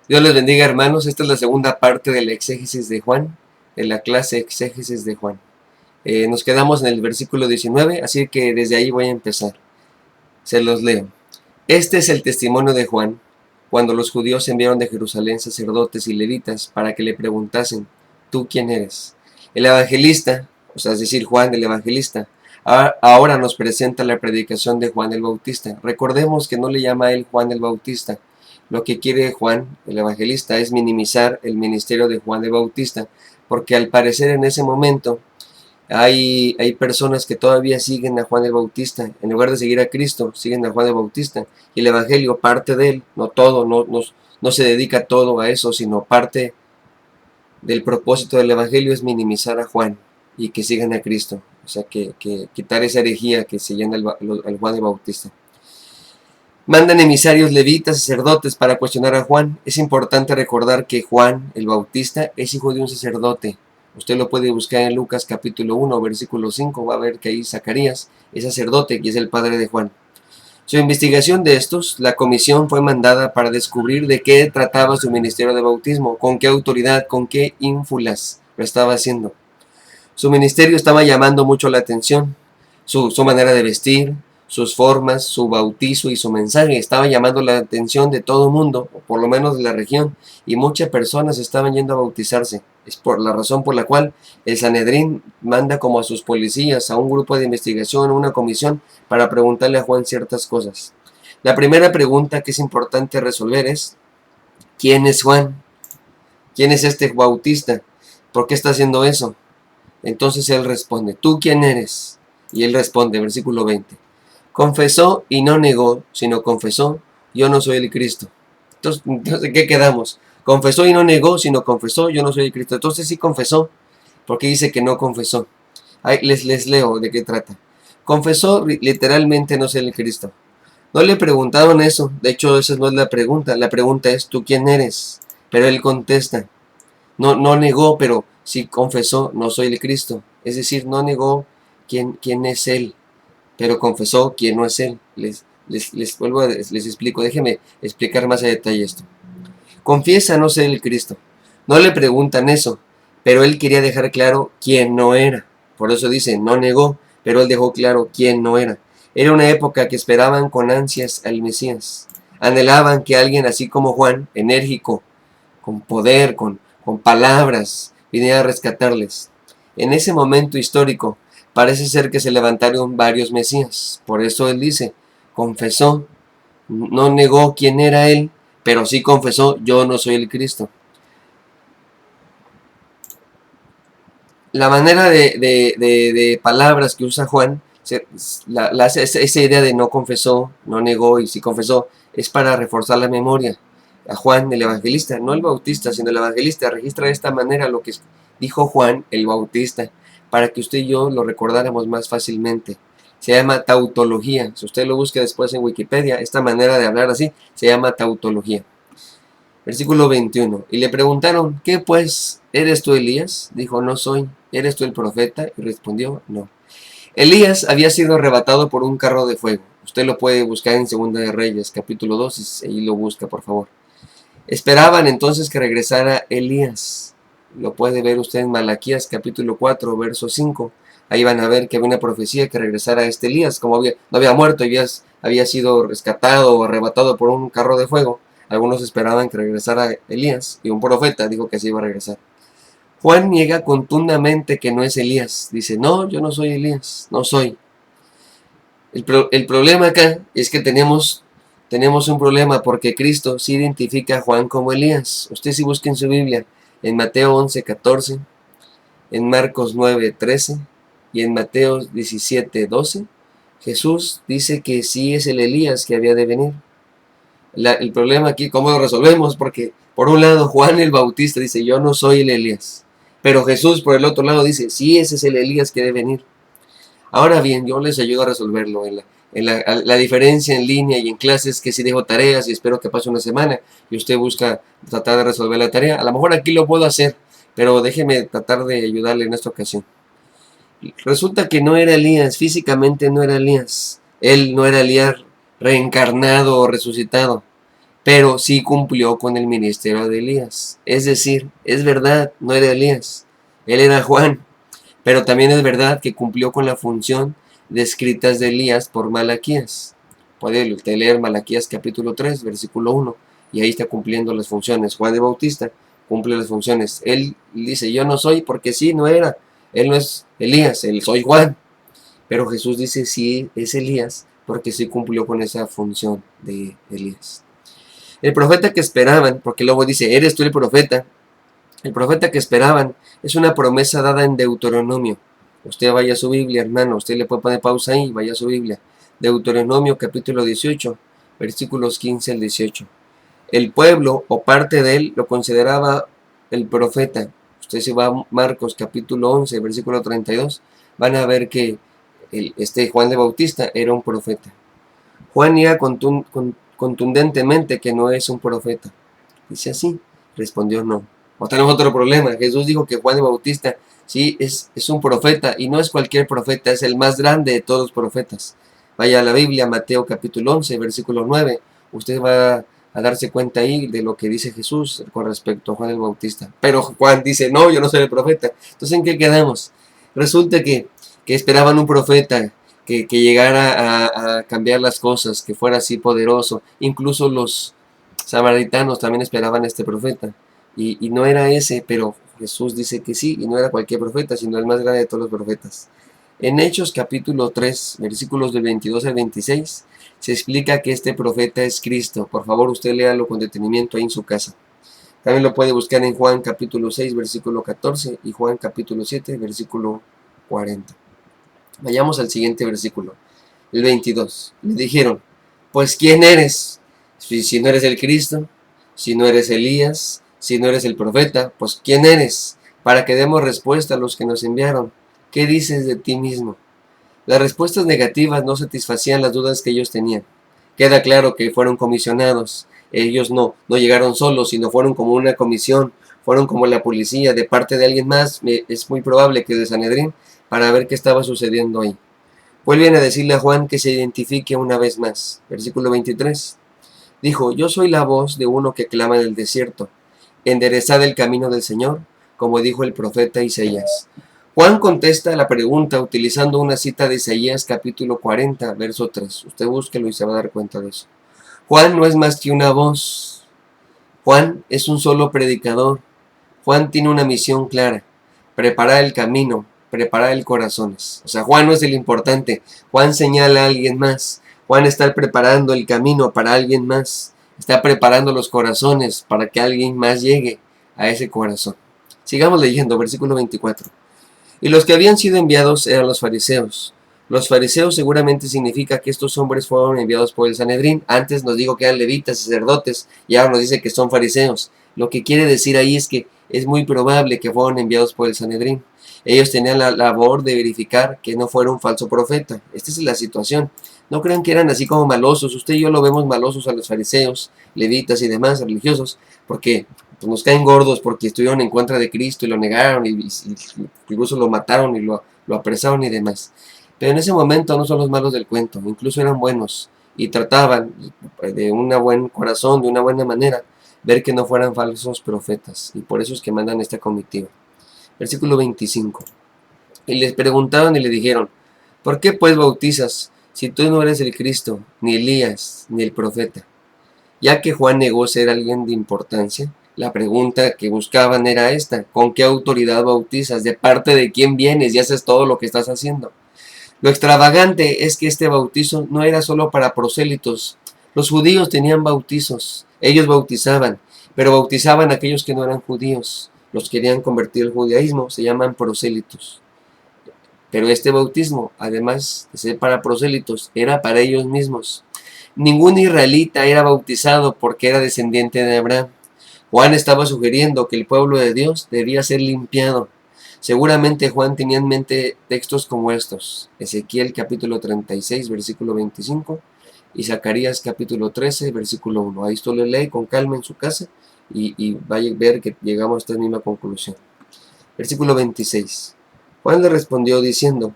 Dios les bendiga, hermanos. Esta es la segunda parte de la exégesis de Juan, de la clase exégesis de Juan. Nos quedamos en el versículo 19, así que desde ahí voy a empezar. Se los leo. Este es el testimonio de Juan, cuando los judíos enviaron de Jerusalén sacerdotes y levitas para que le preguntasen, ¿tú quién eres? El evangelista, o sea, es decir, Juan el evangelista, ahora nos presenta la predicación de Juan el Bautista. Recordemos que no le llama a él Juan el Bautista. Lo que quiere Juan el evangelista es minimizar el ministerio de Juan el Bautista, porque al parecer en ese momento hay personas que todavía siguen a Juan el Bautista. En lugar de seguir a Cristo, siguen a Juan el Bautista. Y el Evangelio parte de él, no todo, no se dedica todo a eso, sino parte del propósito del Evangelio es minimizar a Juan y que sigan a Cristo. O sea, que quitar esa herejía que se llama al Juan el Bautista. Mandan emisarios levitas, sacerdotes para cuestionar a Juan. Es importante recordar que Juan el Bautista es hijo de un sacerdote. Usted lo puede buscar en Lucas capítulo 1, versículo 5, va a ver que ahí Zacarías es sacerdote y es el padre de Juan. Su investigación de estos, la comisión fue mandada para descubrir de qué trataba su ministerio de bautismo, con qué autoridad, con qué ínfulas lo estaba haciendo. Su ministerio estaba llamando mucho la atención, su manera de vestir, sus formas, su bautizo y su mensaje estaba llamando la atención de todo el mundo, o por lo menos de la región, y muchas personas estaban yendo a bautizarse. Es por la razón por la cual el Sanedrín manda como a sus policías, a un grupo de investigación, una comisión, para preguntarle a Juan ciertas cosas. La primera pregunta que es importante resolver es, ¿quién es Juan? ¿Quién es este bautista? ¿Por qué está haciendo eso? Entonces él responde, ¿tú quién eres? Y él responde, versículo 20, confesó y no negó, sino confesó, yo no soy el Cristo. Entonces, ¿qué quedamos? Confesó y no negó, sino confesó, yo no soy el Cristo. Entonces sí confesó, porque dice que no confesó. Ahí les leo de qué trata. Confesó literalmente no ser el Cristo. No le preguntaron eso, de hecho esa no es la pregunta es, ¿tú quién eres? Pero él contesta, no negó, pero sí confesó, no soy el Cristo. Es decir, no negó quién es él, pero confesó quién no es él. Les explico, déjenme explicar más a detalle esto. Confiesa no ser el Cristo. No le preguntan eso, pero él quería dejar claro quién no era. Por eso dice, no negó, pero él dejó claro quién no era. Era una época que esperaban con ansias al Mesías. Anhelaban que alguien así como Juan, enérgico, con poder, con palabras, viniera a rescatarles. En ese momento histórico, parece ser que se levantaron varios Mesías. Por eso él dice, confesó, no negó quién era él, pero sí confesó, yo no soy el Cristo. La manera de palabras que usa Juan, esa idea de no confesó, no negó y sí confesó, es para reforzar la memoria. A Juan el evangelista, no el bautista, sino el evangelista, registra de esta manera lo que dijo Juan el bautista, para que usted y yo lo recordáramos más fácilmente. Se llama tautología. Si usted lo busca después en Wikipedia, esta manera de hablar así se llama tautología. Versículo 21. Y le preguntaron, ¿qué pues? ¿Eres tú Elías? Dijo, no soy. ¿Eres tú el profeta? Y respondió, no. Elías había sido arrebatado por un carro de fuego. Usted lo puede buscar en Segunda de Reyes, capítulo 2, y ahí lo busca, por favor. Esperaban entonces que regresara Elías. Lo puede ver usted en Malaquías, capítulo 4, verso 5. Ahí van a ver que había una profecía que regresara este Elías, como no había muerto, había sido rescatado o arrebatado por un carro de fuego. Algunos esperaban que regresara Elías, y un profeta dijo que así iba a regresar. Juan niega contundamente que no es Elías. Dice, no, yo no soy Elías, no soy. El problema acá es que tenemos un problema porque Cristo sí identifica a Juan como Elías. Usted sí busca en su Biblia, en Mateo 11:14, en Marcos 9:13 y en Mateo 17:12, Jesús dice que sí es el Elías que había de venir. El problema aquí, ¿cómo lo resolvemos? Porque por un lado Juan el Bautista dice, yo no soy el Elías. Pero Jesús por el otro lado dice, sí, ese es el Elías que debe venir. Ahora bien, yo les ayudo a resolverlo la diferencia en línea y en clases, que si dejo tareas y espero que pase una semana y usted busca tratar de resolver la tarea. A lo mejor aquí lo puedo hacer, pero déjeme tratar de ayudarle en esta ocasión. Resulta que no era Elías, físicamente no era Elías. Él no era Elías reencarnado o resucitado, pero sí cumplió con el ministerio de Elías. Es decir, es verdad, no era Elías, él era Juan, pero también es verdad que cumplió con la función descritas de Elías por Malaquías. Puede usted leer Malaquías capítulo 3, versículo 1, y ahí está cumpliendo las funciones. Juan de Bautista cumple las funciones. Él dice, yo no soy, porque sí, no era. Él no es Elías, él soy Juan. Pero Jesús dice, sí, es Elías, porque sí cumplió con esa función de Elías. El profeta que esperaban, porque luego dice, ¿eres tú el profeta? El profeta que esperaban es una promesa dada en Deuteronomio. Usted vaya a su Biblia, hermano, usted le puede poner pausa ahí, vaya a su Biblia. Deuteronomio capítulo 18, versículos 15 al 18. El pueblo o parte de él lo consideraba el profeta. Usted se va a Marcos capítulo 11, versículo 32, van a ver que Juan de Bautista era un profeta. Juan niega contundentemente que no es un profeta. Dice así, respondió no. O tenemos otro problema. Jesús dijo que Juan de Bautista sí es un profeta, y no es cualquier profeta, es el más grande de todos los profetas. Vaya a la Biblia, Mateo capítulo 11, versículo 9. Usted va a darse cuenta ahí de lo que dice Jesús con respecto a Juan el Bautista. Pero Juan dice, no, yo no soy el profeta. Entonces, ¿en qué quedamos? Resulta que esperaban un profeta que llegara a cambiar las cosas, que fuera así poderoso. Incluso los samaritanos también esperaban a este profeta. Y no era ese, pero Jesús dice que sí, y no era cualquier profeta, sino el más grande de todos los profetas. En Hechos capítulo 3, versículos del 22 al 26, se explica que este profeta es Cristo. Por favor, usted léalo con detenimiento ahí en su casa. También lo puede buscar en Juan capítulo 6, versículo 14 y Juan capítulo 7, versículo 40. Vayamos al siguiente versículo, el 22. Le dijeron, pues ¿quién eres? Si no eres el Cristo, si no eres Elías, si no eres el profeta, pues ¿quién eres? Para que demos respuesta a los que nos enviaron. ¿Qué dices de ti mismo? Las respuestas negativas no satisfacían las dudas que ellos tenían. Queda claro que fueron comisionados. Ellos no llegaron solos, sino fueron como una comisión, fueron como la policía de parte de alguien más. Es muy probable que de Sanedrín, para ver qué estaba sucediendo ahí. Vuelven a decirle a Juan que se identifique una vez más. Versículo 23. Dijo, yo soy la voz de uno que clama en el desierto. Enderezad el camino del Señor, como dijo el profeta Isaías. Juan contesta la pregunta utilizando una cita de Isaías capítulo 40, verso 3. Usted búsquelo y se va a dar cuenta de eso. Juan no es más que una voz. Juan es un solo predicador. Juan tiene una misión clara: preparar el camino, preparar el corazón. O sea, Juan no es el importante. Juan señala a alguien más. Juan está preparando el camino para alguien más. Está preparando los corazones para que alguien más llegue a ese corazón. Sigamos leyendo, versículo 24. Y los que habían sido enviados eran los fariseos. Los fariseos seguramente significa que estos hombres fueron enviados por el Sanedrín. Antes nos dijo que eran levitas, sacerdotes, y ahora nos dice que son fariseos. Lo que quiere decir ahí es que es muy probable que fueron enviados por el Sanedrín. Ellos tenían la labor de verificar que no fuera un falso profeta. Esta es la situación. No crean que eran así como malosos. Usted y yo lo vemos malosos a los fariseos, levitas y demás religiosos, porque pues nos caen gordos porque estuvieron en contra de Cristo y lo negaron y incluso lo mataron y lo apresaron y demás. Pero en ese momento no son los malos del cuento, incluso eran buenos y trataban de un buen corazón, de una buena manera, ver que no fueran falsos profetas, y por eso es que mandan esta comitiva. Versículo 25. Y les preguntaron y le dijeron, ¿por qué pues bautizas si tú no eres el Cristo, ni Elías, ni el profeta? Ya que Juan negó ser alguien de importancia, la pregunta que buscaban era esta: ¿con qué autoridad bautizas? ¿De parte de quién vienes y haces todo lo que estás haciendo? Lo extravagante es que este bautizo no era solo para prosélitos. Los judíos tenían bautizos, ellos bautizaban, pero bautizaban a aquellos que no eran judíos. Los querían convertir al judaísmo, se llaman prosélitos. Pero este bautismo, además de ser para prosélitos, era para ellos mismos. Ningún israelita era bautizado porque era descendiente de Abraham. Juan estaba sugiriendo que el pueblo de Dios debía ser limpiado. Seguramente Juan tenía en mente textos como estos: Ezequiel capítulo 36, versículo 25, y Zacarías capítulo 13, versículo 1. Ahí usted lo lee con calma en su casa y va a ver que llegamos a esta misma conclusión. Versículo 26. Juan le respondió diciendo,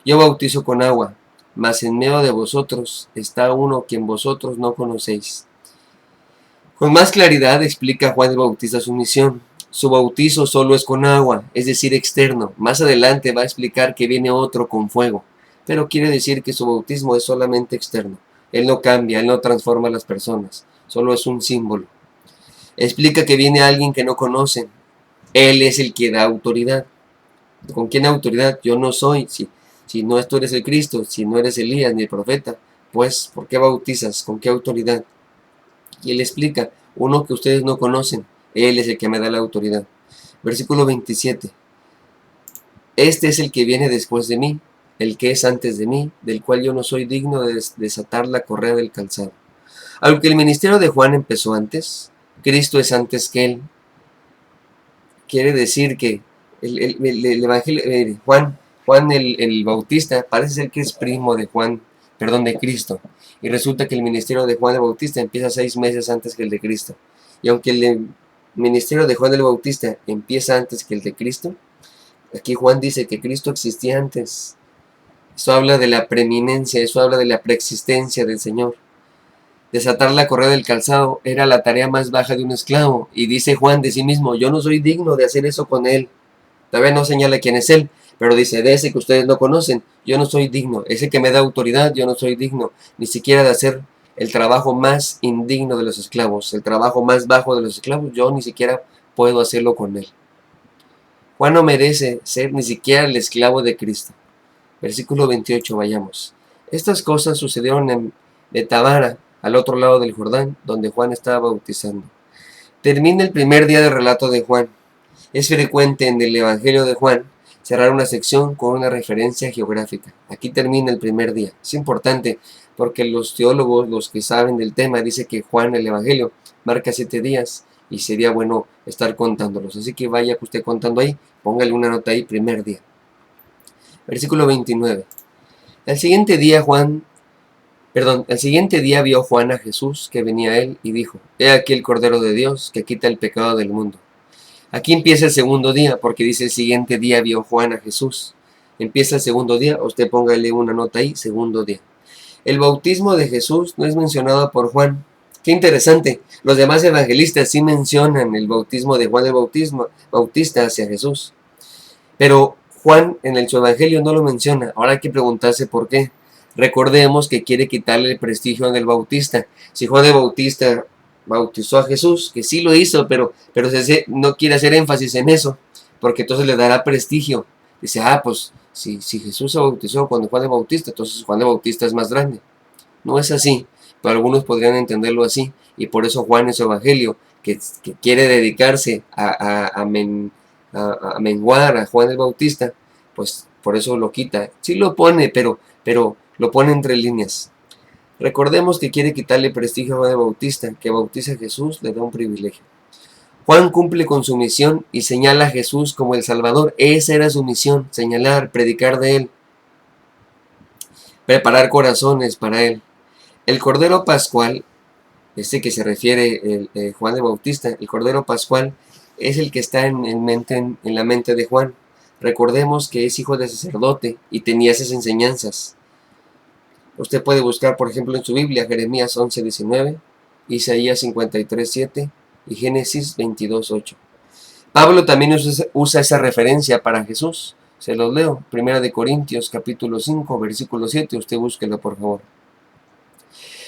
yo bautizo con agua, mas en medio de vosotros está uno quien vosotros no conocéis. Con más claridad explica Juan el Bautista su misión. Su bautizo solo es con agua, es decir, externo. Más adelante va a explicar que viene otro con fuego, pero quiere decir que su bautismo es solamente externo. Él no cambia, él no transforma a las personas, solo es un símbolo. Explica que viene alguien que no conocen. Él es el que da autoridad. ¿Con quién autoridad? Yo no soy. Si no tú eres el Cristo, si no eres Elías ni el profeta, pues, ¿por qué bautizas? ¿Con qué autoridad? Y él explica, uno que ustedes no conocen, él es el que me da la autoridad. Versículo 27. Este es el que viene después de mí, el que es antes de mí, del cual yo no soy digno de desatar la correa del calzado. Aunque el ministerio de Juan empezó antes, Cristo es antes que él. Quiere decir que el evangelio, Juan el Bautista parece ser que es primo de de Cristo. Y resulta que el ministerio de Juan el Bautista empieza 6 meses antes que el de Cristo. Y aunque el ministerio de Juan el Bautista empieza antes que el de Cristo, aquí Juan dice que Cristo existía antes. Eso habla de la preeminencia, eso habla de la preexistencia del Señor. Desatar la correa del calzado era la tarea más baja de un esclavo. Y dice Juan de sí mismo, yo no soy digno de hacer eso con él. Todavía no señala quién es él, pero dice, de ese que ustedes no conocen, yo no soy digno. Ese que me da autoridad, yo no soy digno, ni siquiera de hacer el trabajo más indigno de los esclavos, el trabajo más bajo de los esclavos, yo ni siquiera puedo hacerlo con él. Juan no merece ser ni siquiera el esclavo de Cristo. Versículo 28, vayamos. Estas cosas sucedieron en Betabara, al otro lado del Jordán, donde Juan estaba bautizando. Termina el primer día del relato de Juan. Es frecuente en el Evangelio de Juan cerrar una sección con una referencia geográfica. Aquí termina el primer día. Es importante porque los teólogos, los que saben del tema, dicen que Juan el Evangelio marca 7 días y sería bueno estar contándolos. Así que vaya usted contando ahí, póngale una nota ahí, primer día. Versículo 29. El siguiente día vio Juan a Jesús que venía a él y dijo, he aquí el Cordero de Dios que quita el pecado del mundo. Aquí empieza el segundo día, porque dice el siguiente día vio Juan a Jesús. Empieza el segundo día, usted póngale una nota ahí, segundo día. El bautismo de Jesús no es mencionado por Juan. Qué interesante, los demás evangelistas sí mencionan el bautismo de Juan el Bautista hacia Jesús. Pero Juan en su evangelio no lo menciona. Ahora hay que preguntarse por qué. Recordemos que quiere quitarle el prestigio al Bautista. Si Juan el Bautista bautizó a Jesús, que sí lo hizo, pero no quiere hacer énfasis en eso, porque entonces le dará prestigio. Dice, pues si Jesús se bautizó cuando Juan el Bautista, entonces Juan el Bautista es más grande. No es así, pero algunos podrían entenderlo así, y por eso Juan en su evangelio, que quiere dedicarse a menguar a Juan el Bautista, pues por eso lo quita. Sí lo pone, pero lo pone entre líneas. Recordemos que quiere quitarle prestigio a Juan el Bautista, que bautiza a Jesús, le da un privilegio. Juan cumple con su misión y señala a Jesús como el Salvador. Esa era su misión, señalar, predicar de él, preparar corazones para él. El Cordero Pascual, que se refiere Juan el Bautista, el Cordero Pascual es el que está en la mente de Juan. Recordemos que es hijo de sacerdote y tenía esas enseñanzas. Usted puede buscar, por ejemplo, en su Biblia, Jeremías 11:19, Isaías 53:7 y Génesis 22:8. Pablo también usa esa referencia para Jesús. Se los leo. 1 Corintios capítulo 5, versículo 7. Usted búsquelo, por favor.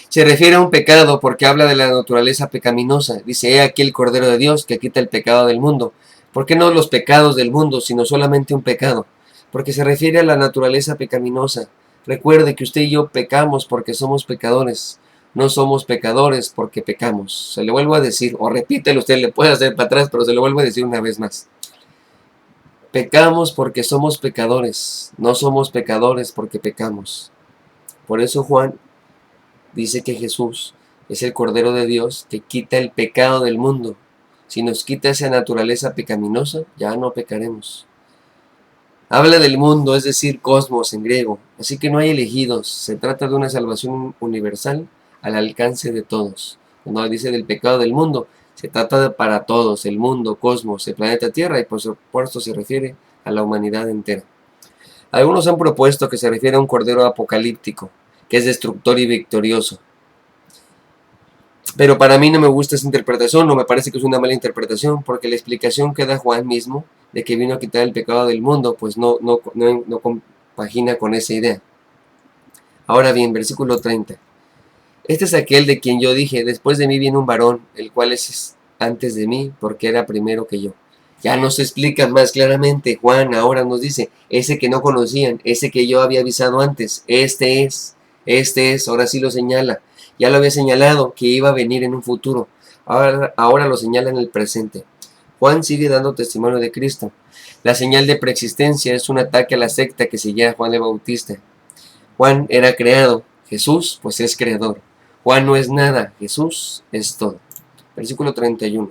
Se refiere a un pecado porque habla de la naturaleza pecaminosa. Dice, he aquí el Cordero de Dios que quita el pecado del mundo. ¿Por qué no los pecados del mundo, sino solamente un pecado? Porque se refiere a la naturaleza pecaminosa. Recuerde que usted y yo pecamos porque somos pecadores. No somos pecadores porque pecamos. Se le vuelvo a decir, o repítelo, usted le puede hacer para atrás, pero se lo vuelvo a decir una vez más. Pecamos porque somos pecadores. No somos pecadores porque pecamos. Por eso Juan dice que Jesús es el Cordero de Dios que quita el pecado del mundo. Si nos quita esa naturaleza pecaminosa, ya no pecaremos. Habla del mundo, es decir, cosmos en griego. Así que no hay elegidos. Se trata de una salvación universal al alcance de todos. Cuando dice del pecado del mundo, se trata de para todos, el mundo, cosmos, el planeta Tierra, y por supuesto se refiere a la humanidad entera. Algunos han propuesto que se refiere a un cordero apocalíptico, que es destructor y victorioso. Pero para mí no me gusta esa interpretación, no me parece que es una mala interpretación, porque la explicación que da Juan mismo de que vino a quitar el pecado del mundo, pues no compagina con esa idea. Ahora bien, versículo 30. Este es aquel de quien yo dije, después de mí viene un varón, el cual es antes de mí, porque era primero que yo. Ya nos explica más claramente, Juan ahora nos dice, ese que no conocían, ese que yo había avisado antes, este es, ahora sí lo señala. Ya lo había señalado que iba a venir en un futuro, ahora lo señala en el presente. Juan sigue dando testimonio de Cristo. La señal de preexistencia es un ataque a la secta que seguía a Juan el Bautista. Juan era creado, Jesús pues es creador. Juan no es nada, Jesús es todo. Versículo 31.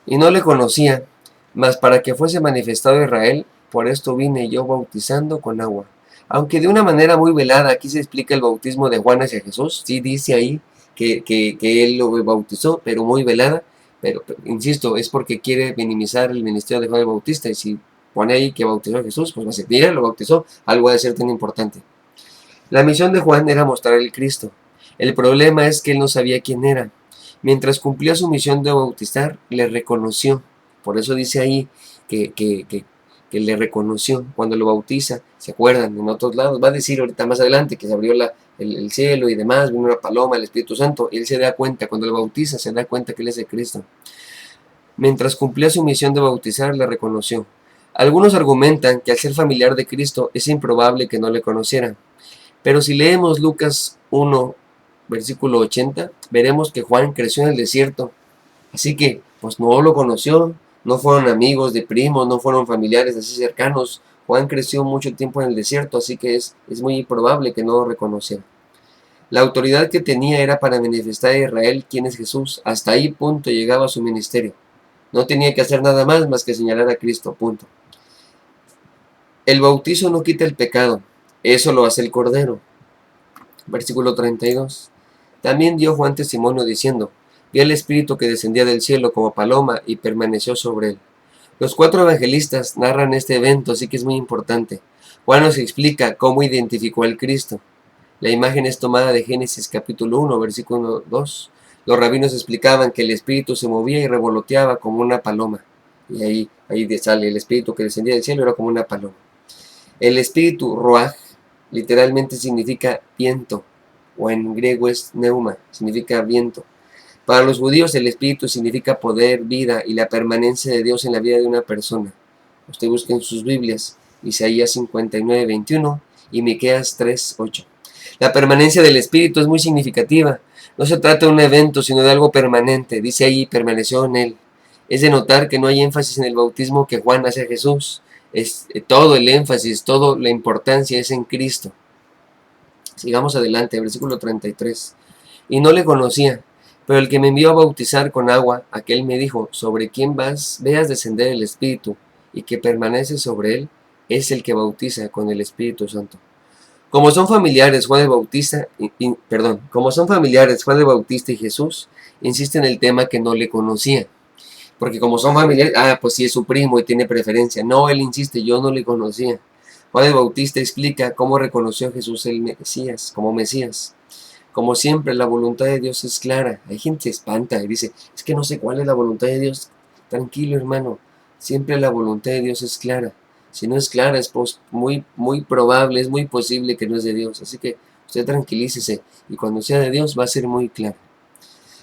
Y no le conocía, mas para que fuese manifestado Israel, por esto vine yo bautizando con agua. Aunque de una manera muy velada, aquí se explica el bautismo de Juan hacia Jesús. Sí dice ahí que él lo bautizó, pero muy velada. Pero insisto, es porque quiere minimizar el ministerio de Juan el Bautista. Y si pone ahí que bautizó a Jesús, pues va a ser, mira, lo bautizó, algo ha de ser tan importante. La misión de Juan era mostrar el Cristo. El problema es que él no sabía quién era. Mientras cumplía su misión de bautizar, le reconoció. Por eso dice ahí que le reconoció cuando lo bautiza. ¿Se acuerdan? En otros lados. Va a decir ahorita más adelante que se abrió el cielo y demás, vino una paloma, el Espíritu Santo. Él se da cuenta, cuando lo bautiza, se da cuenta que él es el Cristo. Mientras cumplía su misión de bautizar, le reconoció. Algunos argumentan que al ser familiar de Cristo es improbable que no le conociera. Pero si leemos Lucas 1, versículo 80, veremos que Juan creció en el desierto. Así que, pues no lo conoció, no fueron amigos de primos, no fueron familiares así cercanos. Juan creció mucho tiempo en el desierto, así que es muy probable que no lo reconociera. La autoridad que tenía era para manifestar a Israel quién es Jesús. Hasta ahí punto llegaba su ministerio. No tenía que hacer nada más que señalar a Cristo, punto. El bautizo no quita el pecado, eso lo hace el Cordero. Versículo 32. También dio Juan testimonio diciendo, vi el Espíritu que descendía del cielo como paloma y permaneció sobre él. Los 4 evangelistas narran este evento, así que es muy importante. Juan nos explica cómo identificó al Cristo. La imagen es tomada de Génesis capítulo 1, versículo 2. Los rabinos explicaban que el Espíritu se movía y revoloteaba como una paloma. Y ahí sale el Espíritu que descendía del cielo, era como una paloma. El Espíritu, Ruach, literalmente significa viento, o en griego es neuma, significa viento. Para los judíos el Espíritu significa poder, vida y la permanencia de Dios en la vida de una persona. Usted busca en sus Biblias, Isaías 59, 21 y Miqueas 3, 8. La permanencia del Espíritu es muy significativa. No se trata de un evento, sino de algo permanente. Dice ahí, permaneció en él. Es de notar que no hay énfasis en el bautismo que Juan hace a Jesús. Es todo el énfasis, toda la importancia es en Cristo. Sigamos adelante, versículo 33. Y no le conocía, pero el que me envió a bautizar con agua, aquel me dijo, sobre quien veas descender el Espíritu y que permanece sobre él, es el que bautiza con el Espíritu Santo. Como son familiares Juan el Bautista, como son familiares Juan el Bautista y Jesús, insiste en el tema que no le conocía. Porque como son familiares, pues sí es su primo y tiene preferencia. No, él insiste, yo no le conocía. Juan el Bautista explica cómo reconoció a Jesús el Mesías, como Mesías. Como siempre, la voluntad de Dios es clara. Hay gente que se espanta y dice, es que no sé cuál es la voluntad de Dios. Tranquilo, hermano. Siempre la voluntad de Dios es clara. Si no es clara, es muy probable, es muy posible que no es de Dios. Así que usted tranquilícese y cuando sea de Dios va a ser muy claro.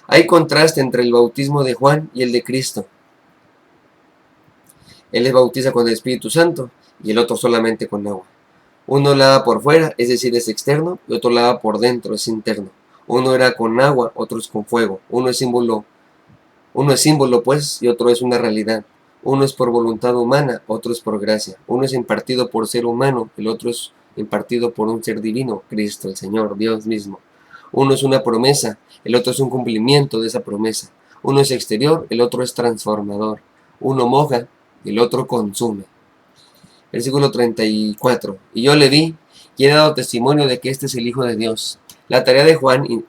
Hay contraste entre el bautismo de Juan y el de Cristo. Él les bautiza con el Espíritu Santo y el otro solamente con agua. Uno lava por fuera, es decir, es externo, y otro lava por dentro, es interno. Uno era con agua, otro es con fuego. Uno es símbolo pues, y otro es una realidad. Uno es por voluntad humana, otro es por gracia. Uno es impartido por ser humano, el otro es impartido por un ser divino, Cristo, el Señor, Dios mismo. Uno es una promesa, el otro es un cumplimiento de esa promesa. Uno es exterior, el otro es transformador. Uno moja, el otro consume. Versículo 34. Y yo le vi y he dado testimonio de que este es el Hijo de Dios. La tarea de Juan, y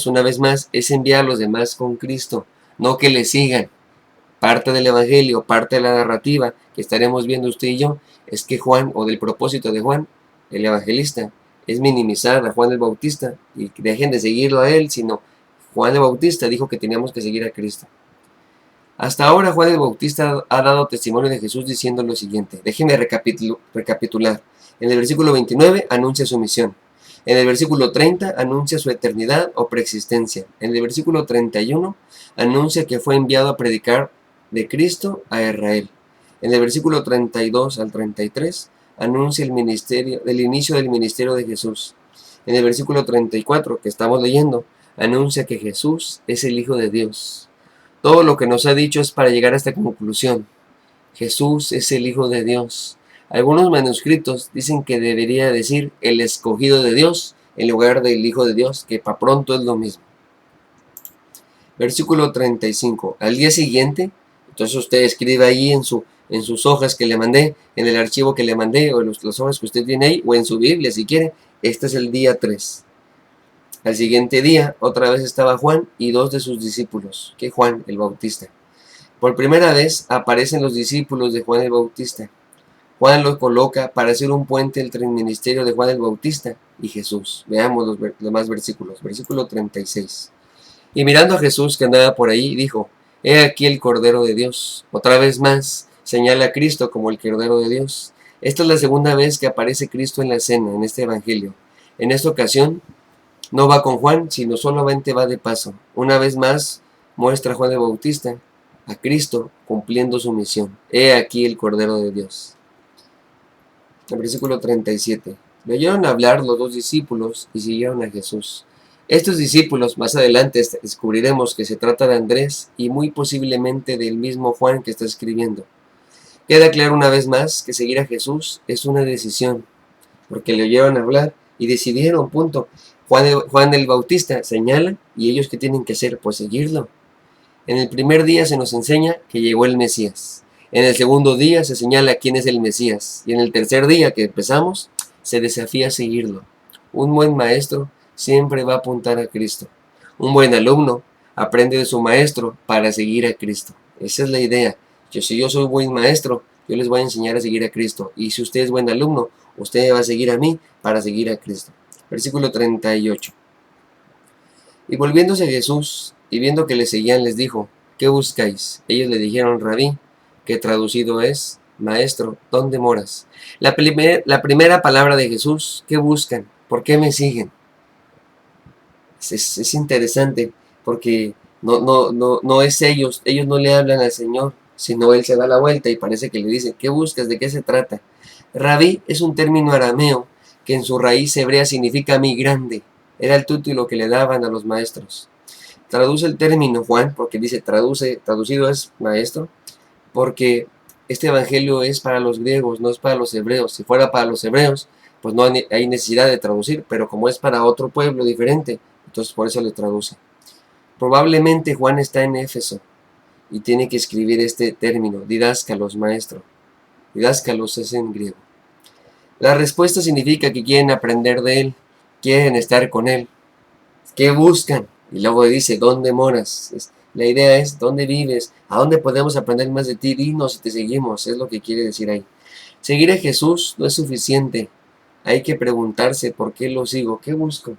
una vez más, es enviar a los demás con Cristo, no que le sigan. Parte del Evangelio, parte de la narrativa que estaremos viendo usted y yo, es que Juan, o del propósito de Juan, el evangelista, es minimizar a Juan el Bautista y dejen de seguirlo a él, sino Juan el Bautista dijo que teníamos que seguir a Cristo. Hasta ahora Juan el Bautista ha dado testimonio de Jesús diciendo lo siguiente. Déjenme recapitular. En el versículo 29 anuncia su misión. En el versículo 30 anuncia su eternidad o preexistencia. En el versículo 31 anuncia que fue enviado a predicar de Cristo a Israel. En el versículo 32 al 33 anuncia el inicio del ministerio de Jesús. En el versículo 34 que estamos leyendo, anuncia que Jesús es el Hijo de Dios. Todo lo que nos ha dicho es para llegar a esta conclusión. Jesús es el Hijo de Dios. Algunos manuscritos dicen que debería decir el escogido de Dios en lugar del Hijo de Dios, que para pronto es lo mismo. Versículo 35. Al día siguiente, entonces usted escribe ahí en sus hojas que le mandé, en el archivo que le mandé, o en las hojas que usted tiene ahí, o en su Biblia si quiere. Este es el día 3. Al siguiente día, otra vez estaba Juan y 2 de sus discípulos, que Juan el Bautista. Por primera vez aparecen los discípulos de Juan el Bautista. Juan los coloca para hacer un puente entre el ministerio de Juan el Bautista y Jesús. Veamos los demás versículos. Versículo 36. Y mirando a Jesús que andaba por ahí, dijo, he aquí el Cordero de Dios. Otra vez más, señala a Cristo como el Cordero de Dios. Esta es la segunda vez que aparece Cristo en la escena, en este evangelio. En esta ocasión, no va con Juan, sino solamente va de paso. Una vez más, muestra a Juan el Bautista a Cristo cumpliendo su misión. He aquí el Cordero de Dios. El versículo 37. Le oyeron hablar los 2 discípulos y siguieron a Jesús. Estos discípulos, más adelante descubriremos que se trata de Andrés y muy posiblemente del mismo Juan que está escribiendo. Queda claro una vez más que seguir a Jesús es una decisión, porque le oyeron hablar y decidieron, punto. Juan el Bautista señala, y ellos ¿qué tienen que hacer? Pues seguirlo. En el primer día se nos enseña que llegó el Mesías. En el segundo día se señala quién es el Mesías. Y en el tercer día que empezamos, se desafía a seguirlo. Un buen maestro siempre va a apuntar a Cristo. Un buen alumno aprende de su maestro para seguir a Cristo. Esa es la idea. Si yo soy buen maestro, yo les voy a enseñar a seguir a Cristo. Y si usted es buen alumno, usted me va a seguir a mí para seguir a Cristo. Versículo 38. Y volviéndose a Jesús y viendo que le seguían, les dijo, ¿qué buscáis? Ellos le dijeron, Rabí, que traducido es, Maestro, ¿dónde moras? La primera palabra de Jesús, ¿qué buscan? ¿Por qué me siguen? Es interesante porque no es ellos no le hablan al Señor, sino Él se da la vuelta y parece que le dicen, ¿qué buscas? ¿De qué se trata? Rabí es un término arameo que en su raíz hebrea significa mi grande. Era el título que le daban a los maestros. Traduce el término Juan, porque dice traducido es maestro, porque este evangelio es para los griegos, no es para los hebreos. Si fuera para los hebreos, pues no hay necesidad de traducir, pero como es para otro pueblo diferente, entonces por eso le traduce. Probablemente Juan está en Éfeso y tiene que escribir este término, didáscalos, maestro. Didáscalos es en griego. La respuesta significa que quieren aprender de él, quieren estar con él. ¿Qué buscan? Y luego dice, ¿dónde moras? La idea es, ¿dónde vives? ¿A dónde podemos aprender más de ti? Dinos y te seguimos, es lo que quiere decir ahí. Seguir a Jesús no es suficiente. Hay que preguntarse, ¿por qué lo sigo? ¿Qué busco?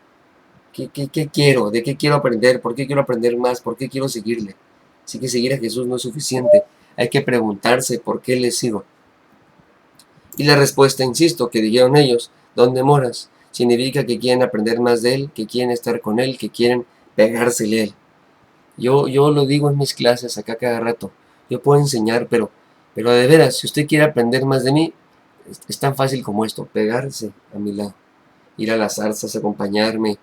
¿Qué quiero? ¿De qué quiero aprender? ¿Por qué quiero aprender más? ¿Por qué quiero seguirle? Así que seguir a Jesús no es suficiente. Hay que preguntarse, ¿por qué le sigo? Y la respuesta, insisto, que dijeron ellos, ¿dónde moras? Significa que quieren aprender más de él, que quieren estar con él, que quieren pegársele a él. Yo lo digo en mis clases acá cada rato. Yo puedo enseñar, pero de veras, si usted quiere aprender más de mí, es tan fácil como esto, pegarse a mi lado. Ir a las zarzas, acompañarme,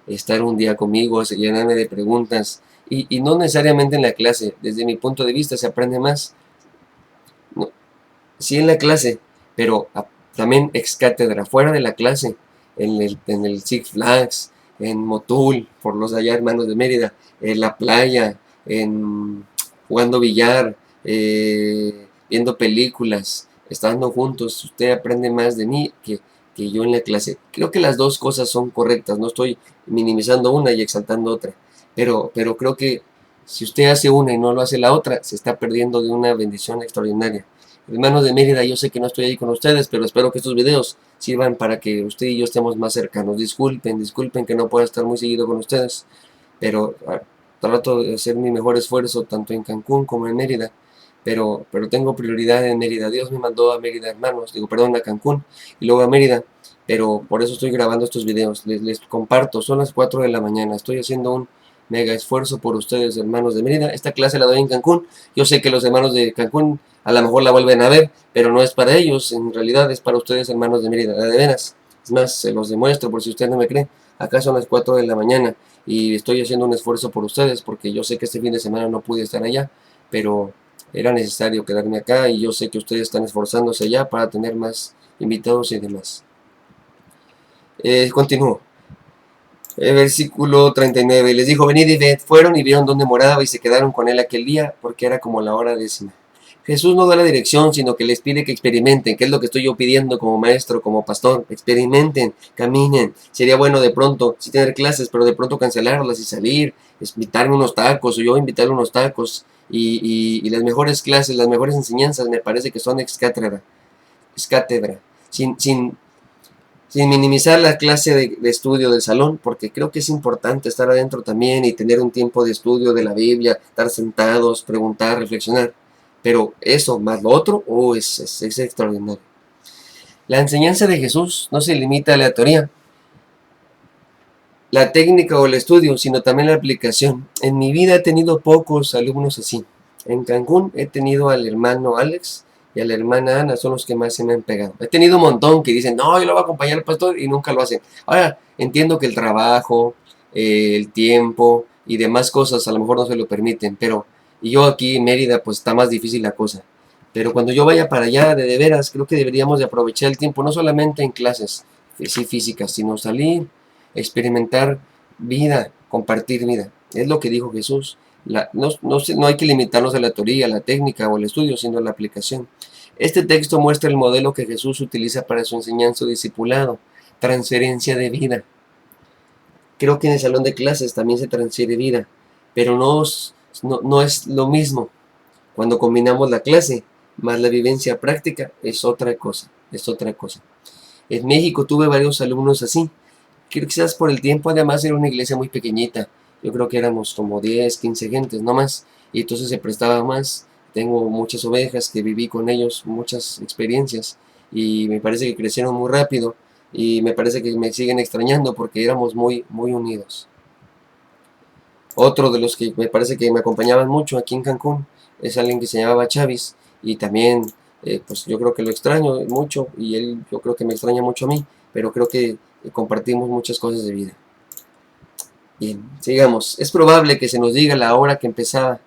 estar un día conmigo, llenarme de preguntas. Y no necesariamente en la clase, desde mi punto de vista se aprende más. No, sí en la clase, pero también ex cátedra, fuera de la clase, en el Six Flags, en Motul, por los allá hermanos de Mérida, en la playa, jugando billar, viendo películas, estando juntos. Usted aprende más de mí que yo en la clase. Creo que las dos cosas son correctas, no estoy minimizando una y exaltando otra, pero creo que si usted hace una y no lo hace la otra, se está perdiendo de una bendición extraordinaria. Hermanos de Mérida, yo sé que no estoy ahí con ustedes, pero espero que estos videos sirvan para que usted y yo estemos más cercanos. Disculpen que no pueda estar muy seguido con ustedes, pero trato de hacer mi mejor esfuerzo tanto en Cancún como en Mérida, pero tengo prioridad en Mérida. Dios me mandó a Mérida, hermanos, digo, perdón, a Cancún y luego a Mérida, pero por eso estoy grabando estos videos, les comparto, son las 4 de la mañana, estoy haciendo un mega esfuerzo por ustedes, hermanos de Mérida. Esta clase la doy en Cancún, yo sé que los hermanos de Cancún a lo mejor la vuelven a ver, pero no es para ellos, en realidad es para ustedes, hermanos de Mérida, de veras. Es más, se los demuestro por si usted no me cree. Acá son las 4 de la mañana y estoy haciendo un esfuerzo por ustedes porque yo sé que este fin de semana no pude estar allá, pero era necesario quedarme acá y yo sé que ustedes están esforzándose allá para tener más invitados y demás. Continúo. Versículo 39. Les dijo, venid y ved. Fueron y vieron dónde moraba y se quedaron con él aquel día porque era como la hora 10. Jesús no da la dirección, sino que les pide que experimenten, que es lo que estoy yo pidiendo como maestro, como pastor. Experimenten, caminen. Sería bueno de pronto, sí tener clases, pero de pronto cancelarlas y salir, invitarme unos tacos o yo invitarle unos tacos. Y las mejores clases, las mejores enseñanzas me parece que son ex cátedra. Sin minimizar la clase de estudio del salón, porque creo que es importante estar adentro también y tener un tiempo de estudio de la Biblia, estar sentados, preguntar, reflexionar. Pero eso más lo otro, es extraordinario. La enseñanza de Jesús no se limita a la teoría, la técnica o el estudio, sino también la aplicación. En mi vida he tenido pocos alumnos así. En Cancún he tenido al hermano Alex y a la hermana Ana, son los que más se me han pegado. He tenido un montón que dicen, no, yo lo voy a acompañar al pastor y nunca lo hacen. Ahora, entiendo que el trabajo, el tiempo y demás cosas a lo mejor no se lo permiten, pero y yo aquí en Mérida pues está más difícil la cosa. Pero cuando yo vaya para allá, de veras, creo que deberíamos de aprovechar el tiempo, no solamente en clases físicas, sino salir, experimentar vida, compartir vida. Es lo que dijo Jesús. No hay que limitarnos a la teoría, a la técnica o al estudio, sino a la aplicación. Este texto muestra el modelo que Jesús utiliza para su enseñanza o discipulado, transferencia de vida. Creo que en el salón de clases también se transfiere vida, pero no es lo mismo. Cuando combinamos la clase más la vivencia práctica, es otra cosa, es otra cosa. En México tuve varios alumnos así, quizás por el tiempo, además era una iglesia muy pequeñita, yo creo que éramos como 10, 15 gentes, no más, y entonces se prestaba más. Tengo muchas ovejas que viví con ellos, muchas experiencias, y me parece que crecieron muy rápido, y me parece que me siguen extrañando porque éramos muy, muy unidos. Otro de los que me parece que me acompañaban mucho aquí en Cancún es alguien que se llamaba Chavis, y también pues yo creo que lo extraño mucho, y él yo creo que me extraña mucho a mí, pero creo que compartimos muchas cosas de vida. Bien, sigamos. Es probable que se nos diga la hora que empezaba,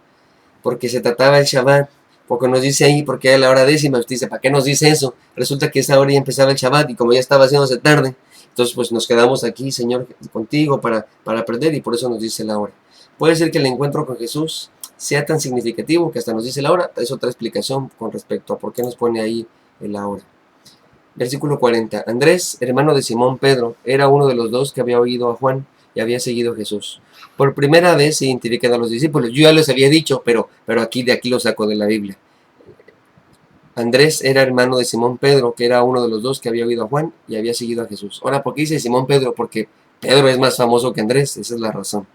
porque se trataba el Shabbat, porque nos dice ahí, porque era la hora 10. Usted dice, ¿para qué nos dice eso? Resulta que esa hora ya empezaba el Shabbat, y como ya estaba haciéndose tarde, entonces pues nos quedamos aquí, Señor, contigo para aprender, y por eso nos dice la hora. Puede ser que el encuentro con Jesús sea tan significativo que hasta nos dice la hora. Es otra explicación con respecto a por qué nos pone ahí la hora. Versículo 40. Andrés, hermano de Simón Pedro, era uno de los dos que había oído a Juan y había seguido a Jesús. Por primera vez se identifican a los discípulos. Yo ya les había dicho, pero de aquí lo saco de la Biblia. Andrés era hermano de Simón Pedro, que era uno de los dos que había oído a Juan y había seguido a Jesús. Ahora, ¿por qué dice Simón Pedro? Porque Pedro es más famoso que Andrés, esa es la razón.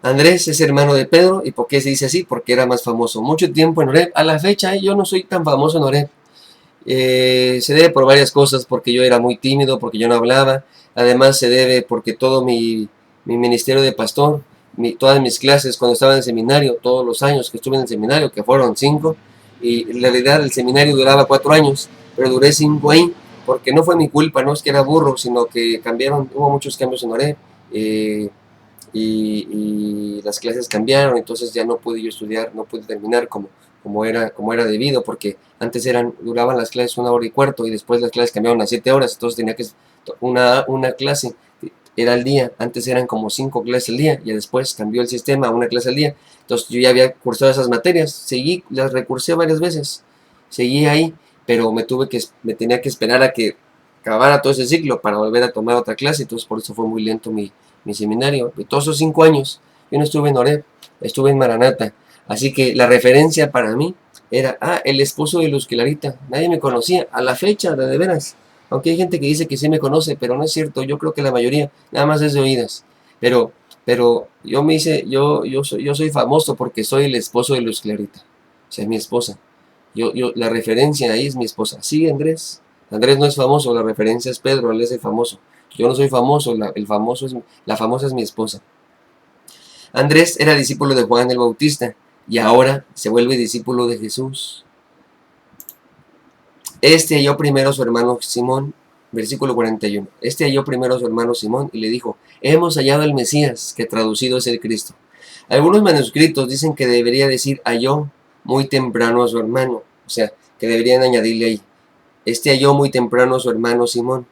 Andrés es hermano de Pedro, ¿y por qué se dice así? Porque era más famoso. Mucho tiempo en Oreb. A la fecha yo no soy tan famoso en Oreb. Se debe por varias cosas, porque yo era muy tímido, porque yo no hablaba. Además se debe porque todo mi ministerio de pastor, todas mis clases cuando estaba en el seminario, todos los años que estuve en el seminario, que fueron 5, y en realidad el seminario duraba 4 años, pero duré 5 ahí, porque no fue mi culpa, no es que era burro, sino que hubo muchos cambios en Oreb, y las clases cambiaron, entonces ya no pude yo estudiar, no pude terminar como era debido, porque antes duraban las clases 1 hora y cuarto, y después las clases cambiaron a 7 horas, entonces tenía que una clase era al día. Antes eran como 5 clases al día, y después cambió el sistema a una clase al día. Entonces yo ya había cursado esas materias, las recursé varias veces, seguí ahí, pero me tenía que esperar a que acabara todo ese ciclo para volver a tomar otra clase. Entonces por eso fue muy lento mi seminario. Y todos esos 5 años yo no estuve en Oreb, estuve en Maranata. Así que la referencia para mí era, el esposo de Luz Clarita. Nadie me conocía, a la fecha, de veras. Aunque hay gente que dice que sí me conoce, pero no es cierto. Yo creo que la mayoría nada más es de oídas. Pero Pero yo soy famoso porque soy el esposo de Luz Clarita, o sea, mi esposa. La referencia ahí es mi esposa. Sí, Andrés. Andrés no es famoso, la referencia es Pedro, él es el famoso. Yo no soy famoso, la famosa es mi esposa. Andrés era discípulo de Juan el Bautista y ahora se vuelve discípulo de Jesús. Este halló primero a su hermano Simón, versículo 41. Este halló primero a su hermano Simón y le dijo: hemos hallado el Mesías, que traducido es el Cristo. Algunos manuscritos dicen que debería decir halló muy temprano a su hermano, o sea, que deberían añadirle ahí: este halló muy temprano a su hermano Simón.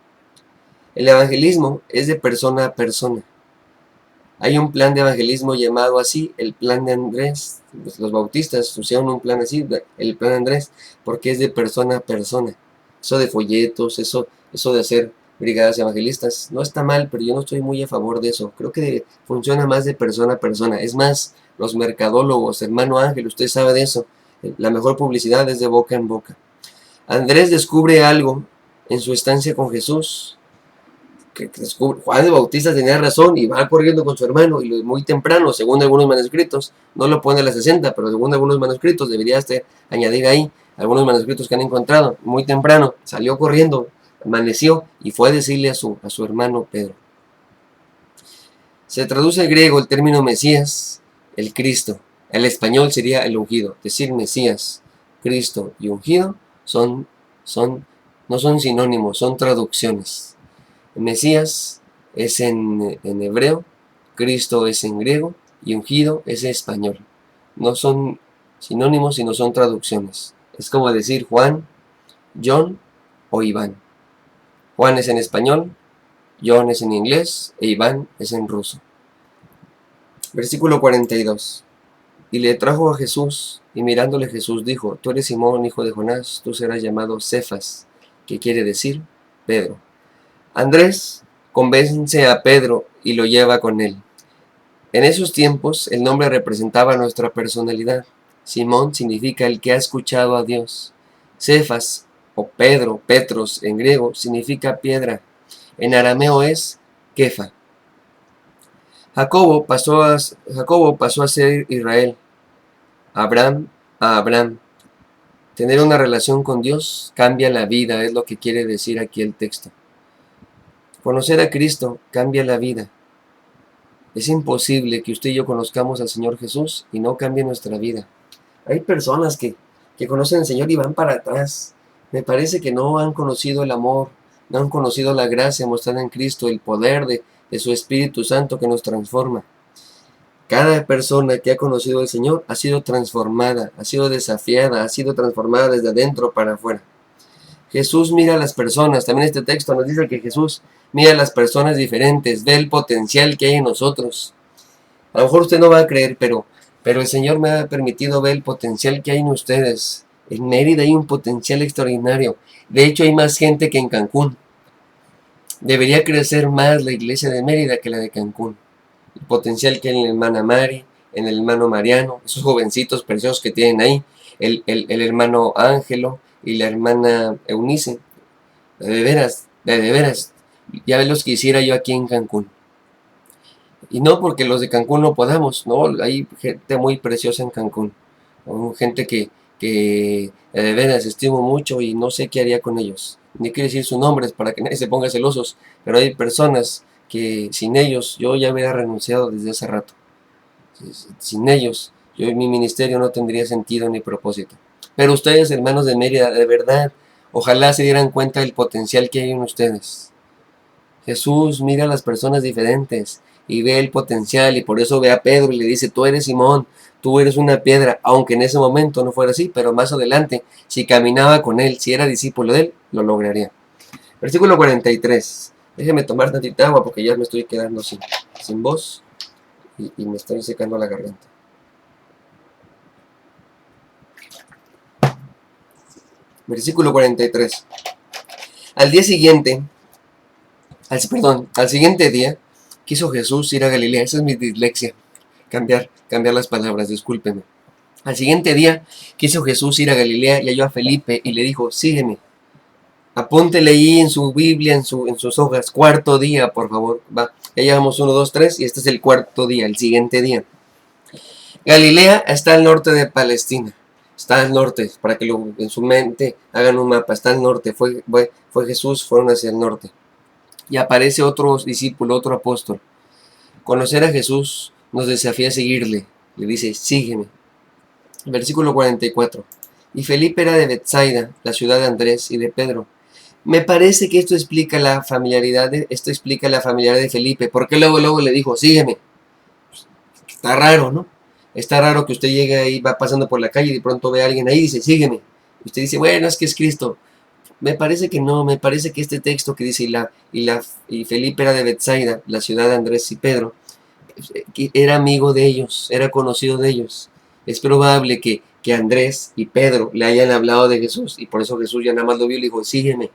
El evangelismo es de persona a persona. Hay un plan de evangelismo llamado así, el plan de Andrés. Pues los bautistas usaron un plan así, el plan de Andrés, porque es de persona a persona. Eso de folletos, eso de hacer brigadas evangelistas, no está mal, pero yo no estoy muy a favor de eso. Creo que funciona más de persona a persona. Es más, los mercadólogos, hermano Ángel, usted sabe de eso. La mejor publicidad es de boca en boca. Andrés descubre algo en su estancia con Jesús, que descubre, Juan el Bautista tenía razón y va corriendo con su hermano, y muy temprano, según algunos manuscritos, no lo pone a las 60, pero según algunos manuscritos, debería añadir ahí algunos manuscritos que han encontrado, muy temprano, salió corriendo, amaneció y fue a decirle a su hermano Pedro. Se traduce al griego el término Mesías, el Cristo. El español sería el ungido. Decir Mesías, Cristo y ungido no son sinónimos, son traducciones. Mesías es en hebreo, Cristo es en griego y ungido es en español. No son sinónimos, sino son traducciones. Es como decir Juan, John o Iván. Juan es en español, John es en inglés e Iván es en ruso. Versículo 42. Y le trajo a Jesús, y mirándole Jesús dijo: tú eres Simón, hijo de Jonás, tú serás llamado Cefas, que quiere decir Pedro. Andrés convence a Pedro y lo lleva con él. En esos tiempos el nombre representaba nuestra personalidad. Simón significa el que ha escuchado a Dios. Cefas o Pedro, Petros en griego, significa piedra. En arameo es Kefa. Jacobo pasó a ser Israel. Abraham a Abraham. Tener una relación con Dios cambia la vida, es lo que quiere decir aquí el texto. Conocer a Cristo cambia la vida. Es imposible que usted y yo conozcamos al Señor Jesús y no cambie nuestra vida. Hay personas que conocen al Señor y van para atrás. Me parece que no han conocido el amor, no han conocido la gracia mostrada en Cristo, el poder de su Espíritu Santo que nos transforma. Cada persona que ha conocido al Señor ha sido transformada, ha sido desafiada, ha sido transformada desde adentro para afuera. Jesús mira a las personas. También este texto nos dice que Jesús mira a las personas diferentes, ve el potencial que hay en nosotros. A lo mejor usted no va a creer, pero el Señor me ha permitido ver el potencial que hay en ustedes. En Mérida hay un potencial extraordinario. De hecho, hay más gente que en Cancún. Debería crecer más la iglesia de Mérida que la de Cancún. El potencial que hay en la hermana Mari, en el hermano Mariano, esos jovencitos preciosos que tienen ahí, el hermano Ángelo y la hermana Eunice. De veras, ya los quisiera yo aquí en Cancún. Y no porque los de Cancún no podamos, no, hay gente muy preciosa en Cancún, gente que de veras estimo mucho y no sé qué haría con ellos. Ni quiero decir sus nombres para que nadie se ponga celosos, pero hay personas que sin ellos yo ya hubiera renunciado desde hace rato. Sin ellos, mi ministerio no tendría sentido ni propósito. Pero ustedes, hermanos de Mérida, de verdad, ojalá se dieran cuenta del potencial que hay en ustedes. Jesús mira a las personas diferentes y ve el potencial, y por eso ve a Pedro y le dice: tú eres Simón, tú eres una piedra, aunque en ese momento no fuera así, pero más adelante, si caminaba con él, si era discípulo de él, lo lograría. Versículo 43. Déjeme tomar tantita agua porque ya me estoy quedando sin voz y me estoy secando la garganta. Versículo 43. Al siguiente día, quiso Jesús ir a Galilea. Esa es mi dislexia. Cambiar las palabras, discúlpeme. Al siguiente día, quiso Jesús ir a Galilea y halló a Felipe y le dijo: sígueme. Apúntele ahí en su Biblia, en sus hojas, cuarto día, por favor. Va, ya llevamos 1, 2, 3 y este es el cuarto día, el siguiente día. Galilea está al norte de Palestina. Está al norte, para que en su mente hagan un mapa. Está al norte, fue Jesús, fueron hacia el norte. Y aparece otro discípulo, otro apóstol. Conocer a Jesús nos desafía a seguirle. Le dice, sígueme. Versículo 44. Y Felipe era de Betsaida, la ciudad de Andrés y de Pedro. Me parece que esto explica la familiaridad de Felipe. Porque luego le dijo, sígueme. Está raro, ¿no? Está raro que usted llegue ahí, va pasando por la calle y de pronto ve a alguien ahí y dice, sígueme. Y usted dice, bueno, es que es Cristo. Me parece que no, me parece que este texto que dice, y Felipe era de Betsaida, la ciudad de Andrés y Pedro, que era amigo de ellos, era conocido de ellos. Es probable que Andrés y Pedro le hayan hablado de Jesús y por eso Jesús ya nada más lo vio y le dijo, sígueme.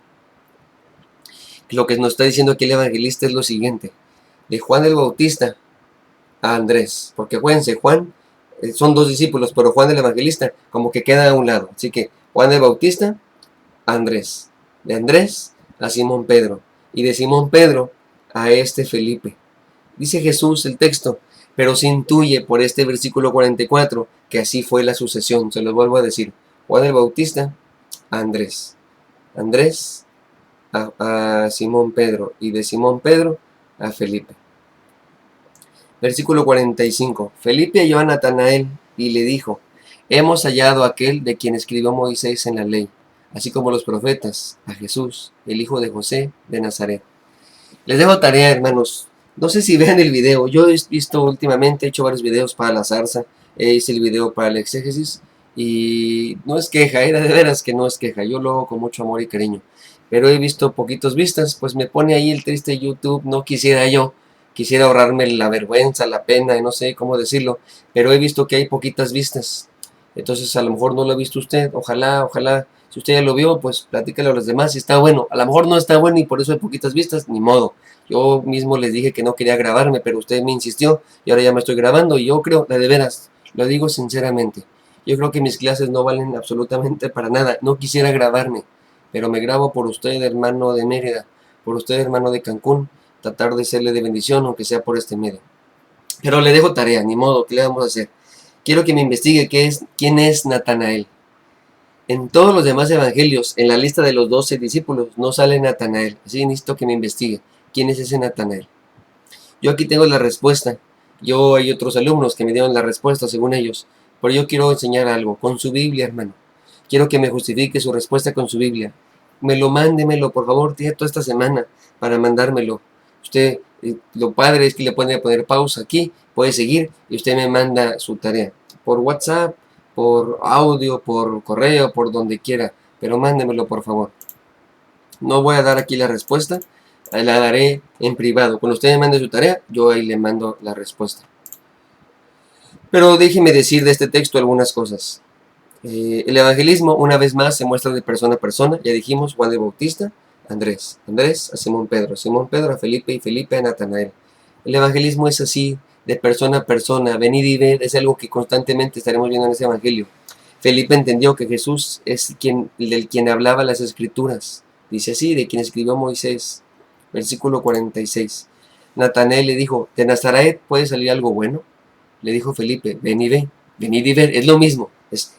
Lo que nos está diciendo aquí el evangelista es lo siguiente, de Juan el Bautista a Andrés, porque acuérdense, Juan son dos discípulos, pero Juan el Evangelista como que queda a un lado, así que Juan el Bautista a Andrés, de Andrés a Simón Pedro, y de Simón Pedro a este Felipe. Dice Jesús el texto, pero se intuye por este versículo 44 que así fue la sucesión, se los vuelvo a decir, Juan el Bautista a Andrés, Andrés a Simón Pedro, y de Simón Pedro a Felipe. Versículo 45. Felipe halló a Natanael y le dijo, hemos hallado a aquel de quien escribió Moisés en la ley, así como los profetas, a Jesús, el hijo de José de Nazaret. Les dejo tarea, hermanos. No sé si vean el video. Yo he visto últimamente, he hecho varios videos para la zarza, hice el video para el exégesis, y no es queja, de veras que no es queja. Yo lo hago con mucho amor y cariño. Pero he visto poquitos vistas, pues me pone ahí el triste YouTube, no quisiera yo. Quisiera ahorrarme la vergüenza, la pena, no sé cómo decirlo, pero he visto que hay poquitas vistas. Entonces a lo mejor no lo ha visto usted, ojalá, si usted ya lo vio, pues platícalo a los demás si está bueno. A lo mejor no está bueno y por eso hay poquitas vistas, ni modo. Yo mismo les dije que no quería grabarme, pero usted me insistió y ahora ya me estoy grabando y yo creo, de veras, lo digo sinceramente, yo creo que mis clases no valen absolutamente para nada. No quisiera grabarme, pero me grabo por usted, hermano de Mérida, por usted, hermano de Cancún, tratar de serle de bendición, aunque sea por este medio. Pero le dejo tarea, ni modo, ¿qué le vamos a hacer? Quiero que me investigue quién es Natanael. En todos los demás evangelios, en la lista de los 12 discípulos, no sale Natanael. Así necesito que me investigue quién es ese Natanael. Yo aquí tengo la respuesta. Hay otros alumnos que me dieron la respuesta según ellos. Pero yo quiero enseñar algo con su Biblia, hermano. Quiero que me justifique su respuesta con su Biblia. Mándemelo, por favor, tiene toda esta semana para mandármelo. Usted, lo padre es que le puede poner pausa aquí, puede seguir y usted me manda su tarea. Por WhatsApp, por audio, por correo, por donde quiera. Pero mándemelo, por favor. No voy a dar aquí la respuesta, la daré en privado. Cuando usted me mande su tarea, yo ahí le mando la respuesta. Pero déjeme decir de este texto algunas cosas. El evangelismo, una vez más, se muestra de persona a persona. Ya dijimos, Juan el Bautista, Andrés a Simón Pedro a Felipe y Felipe a Natanael. El evangelismo es así, de persona a persona. Venid y ved, es algo que constantemente estaremos viendo en ese evangelio. Felipe entendió que Jesús es del quien hablaba las escrituras. Dice así, de quien escribió Moisés. Versículo 46. Natanael le dijo, ¿de Nazaret puede salir algo bueno? Le dijo Felipe, ven y ve, venid y ver, es lo mismo.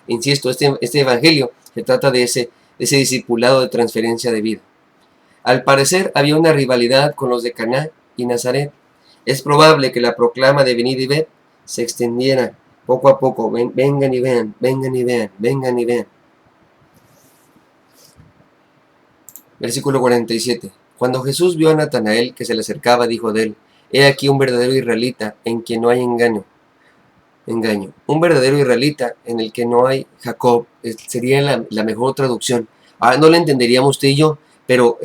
Insisto, este evangelio se trata de ese discipulado de transferencia de vida. Al parecer había una rivalidad con los de Caná y Nazaret. Es probable que la proclama de venid y ver se extendiera poco a poco. Vengan y vean, vengan y vean, vengan y vean. Versículo 47. Cuando Jesús vio a Natanael que se le acercaba, dijo de él, he aquí un verdadero israelita en quien no hay engaño. Un verdadero israelita en el que no hay Jacob, sería la mejor traducción. Ahora no la entenderíamos usted y yo, pero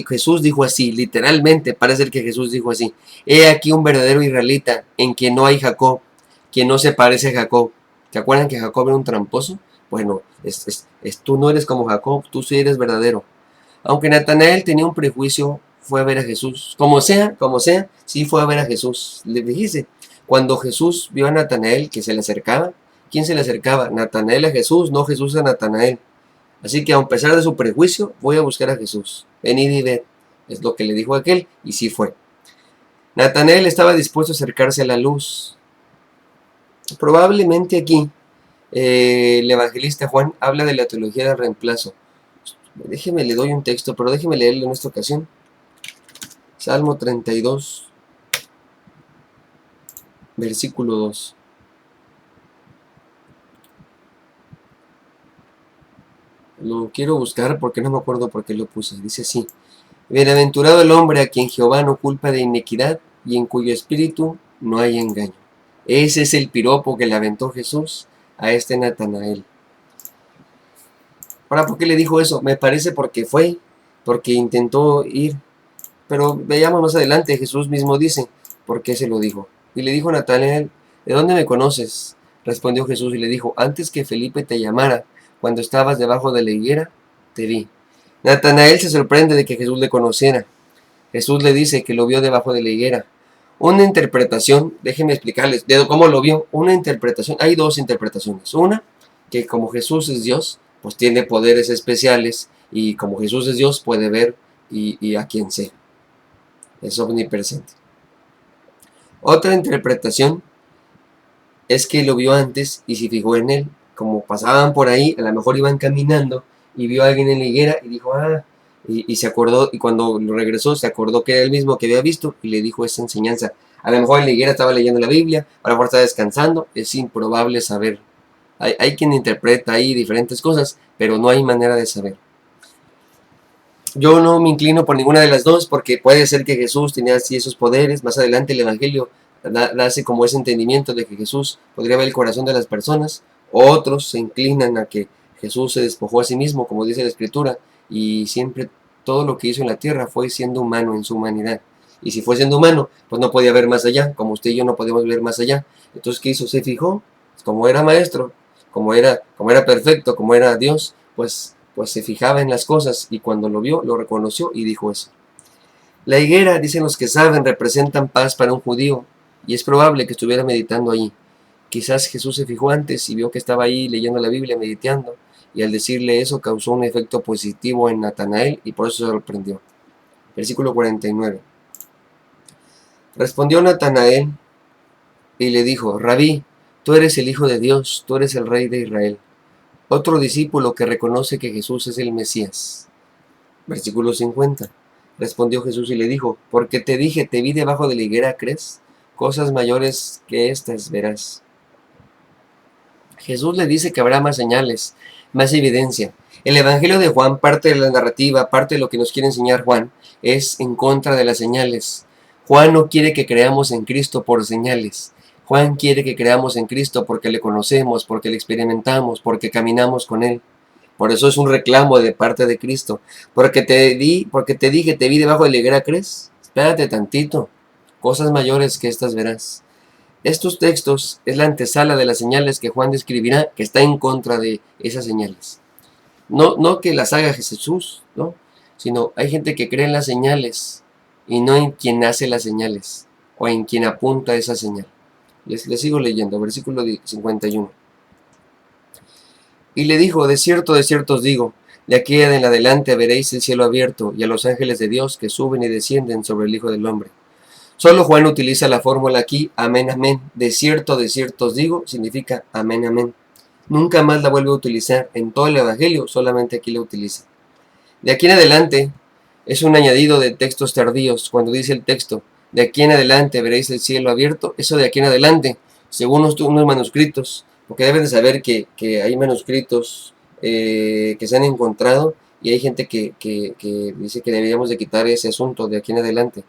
Jesús dijo así, literalmente parece que Jesús dijo así, he aquí un verdadero israelita en quien no hay Jacob, quien no se parece a Jacob. ¿Se acuerdan que Jacob era un tramposo? Bueno, tú no eres como Jacob, tú sí eres verdadero. Aunque Natanael tenía un prejuicio, fue a ver a Jesús. Como sea, sí fue a ver a Jesús. Le dijiste, cuando Jesús vio a Natanael que se le acercaba, ¿quién se le acercaba? Natanael a Jesús, no Jesús a Natanael. Así que a pesar de su prejuicio, voy a buscar a Jesús. Venid y ved. Es lo que le dijo aquel, y sí fue. Natanael estaba dispuesto a acercarse a la luz. Probablemente aquí el evangelista Juan habla de la teología del reemplazo. Déjeme, le doy un texto, pero déjeme leerlo en esta ocasión. Salmo 32, versículo 2. Lo quiero buscar porque no me acuerdo por qué lo puse. Dice así: bienaventurado el hombre a quien Jehová no culpa de iniquidad y en cuyo espíritu no hay engaño. Ese es el piropo que le aventó Jesús a este Natanael. Ahora, ¿por qué le dijo eso? Me parece porque intentó ir. Pero veamos más adelante, Jesús mismo dice por qué se lo dijo. Y le dijo a Natanael: ¿de dónde me conoces? Respondió Jesús y le dijo: antes que Felipe te llamara, cuando estabas debajo de la higuera, te vi. Natanael se sorprende de que Jesús le conociera. Jesús le dice que lo vio debajo de la higuera. Una interpretación, déjenme explicarles de cómo lo vio. Una interpretación, hay dos interpretaciones. Una, que como Jesús es Dios, pues tiene poderes especiales, y como Jesús es Dios, puede ver y a quien sea. Es omnipresente. Otra interpretación es que lo vio antes y se fijó en él. Como pasaban por ahí, a lo mejor iban caminando y vio a alguien en la higuera y dijo, y se acordó, y cuando lo regresó se acordó que era el mismo que había visto y le dijo esa enseñanza. A lo mejor en la higuera estaba leyendo la Biblia, a lo mejor estaba descansando, es improbable saber. Hay quien interpreta ahí diferentes cosas, pero no hay manera de saber. Yo no me inclino por ninguna de las dos, porque puede ser que Jesús tenía así esos poderes. Más adelante el Evangelio hace como ese entendimiento de que Jesús podría ver el corazón de las personas. Otros se inclinan a que Jesús se despojó a sí mismo, como dice la Escritura, y siempre todo lo que hizo en la tierra fue siendo humano en su humanidad. Y si fue siendo humano, pues no podía ver más allá, como usted y yo no podemos ver más allá. Entonces, ¿qué hizo? Se fijó, como era maestro, como era perfecto, como era Dios, pues se fijaba en las cosas, y cuando lo vio, lo reconoció y dijo eso. La higuera, dicen los que saben, representan paz para un judío, y es probable que estuviera meditando allí. Quizás Jesús se fijó antes y vio que estaba ahí leyendo la Biblia, meditando, y al decirle eso causó un efecto positivo en Natanael, y por eso se sorprendió. Versículo 49. Respondió Natanael y le dijo: Rabí, tú eres el Hijo de Dios, tú eres el Rey de Israel. Otro discípulo que reconoce que Jesús es el Mesías. Versículo 50. Respondió Jesús y le dijo: porque te dije, te vi debajo de la higuera, ¿crees? Cosas mayores que estas verás. Jesús le dice que habrá más señales, más evidencia. El Evangelio de Juan, parte de la narrativa, parte de lo que nos quiere enseñar Juan, es en contra de las señales. Juan no quiere que creamos en Cristo por señales. Juan quiere que creamos en Cristo porque le conocemos, porque le experimentamos, porque caminamos con Él. Por eso es un reclamo de parte de Cristo. Porque te dije, te vi debajo de la higuera, ¿crees? Espérate tantito. Cosas mayores que estas verás. Estos textos es la antesala de las señales que Juan describirá, que está en contra de esas señales. No que las haga Jesús, ¿no? Sino hay gente que cree en las señales y no en quien hace las señales o en quien apunta esa señal. Les sigo leyendo, versículo 51. Y le dijo: de cierto os digo, de aquí en adelante veréis el cielo abierto y a los ángeles de Dios que suben y descienden sobre el Hijo del Hombre. Solo Juan utiliza la fórmula aquí, amén, amén. De cierto os digo, significa amén, amén. Nunca más la vuelve a utilizar en todo el Evangelio, solamente aquí la utiliza. De aquí en adelante es un añadido de textos tardíos. Cuando dice el texto, de aquí en adelante veréis el cielo abierto, eso de aquí en adelante, según unos manuscritos, porque deben de saber que hay manuscritos que se han encontrado, y hay gente que dice que deberíamos de quitar ese asunto de aquí en adelante.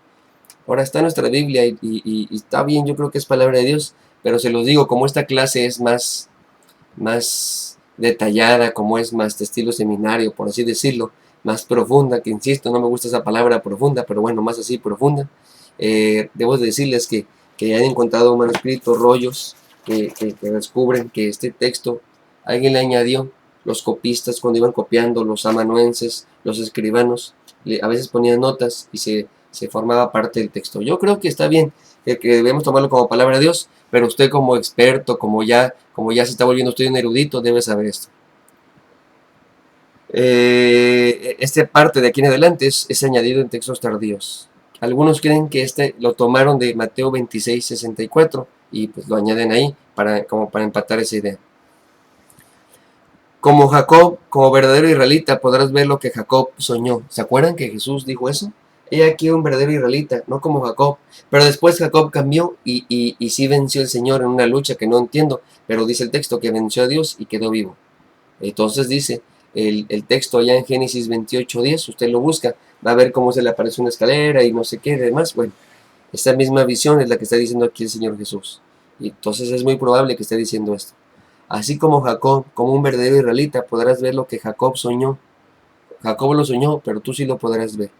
Ahora está nuestra Biblia y está bien, yo creo que es palabra de Dios, pero se los digo, como esta clase es más detallada, como es más de estilo seminario, por así decirlo, más profunda, que insisto, no me gusta esa palabra profunda, pero bueno, más así profunda, debo decirles que han encontrado manuscritos, rollos, que descubren que este texto alguien le añadió. Los copistas, cuando iban copiando, los amanuenses, los escribanos, a veces ponían notas y se formaba parte del texto. Yo creo que está bien, que debemos tomarlo como palabra de Dios, pero usted como experto, como ya se está volviendo usted un erudito, debe saber esto. Esta parte de aquí en adelante es añadido en textos tardíos. Algunos creen que este lo tomaron de Mateo 26:64 y pues lo añaden ahí como para empatar esa idea. Como Jacob, como verdadero israelita, podrás ver lo que Jacob soñó. ¿Se acuerdan que Jesús dijo eso? He aquí un verdadero israelita, no como Jacob. Pero después Jacob cambió y sí venció al Señor en una lucha que no entiendo, pero dice el texto que venció a Dios y quedó vivo. Entonces dice el texto allá en Génesis 28:10, usted lo busca, va a ver cómo se le aparece una escalera y no sé qué, demás. Bueno, esta misma visión es la que está diciendo aquí el Señor Jesús. Y entonces es muy probable que esté diciendo esto. Así como Jacob, como un verdadero israelita, podrás ver lo que Jacob soñó. Jacob lo soñó, pero tú sí lo podrás ver.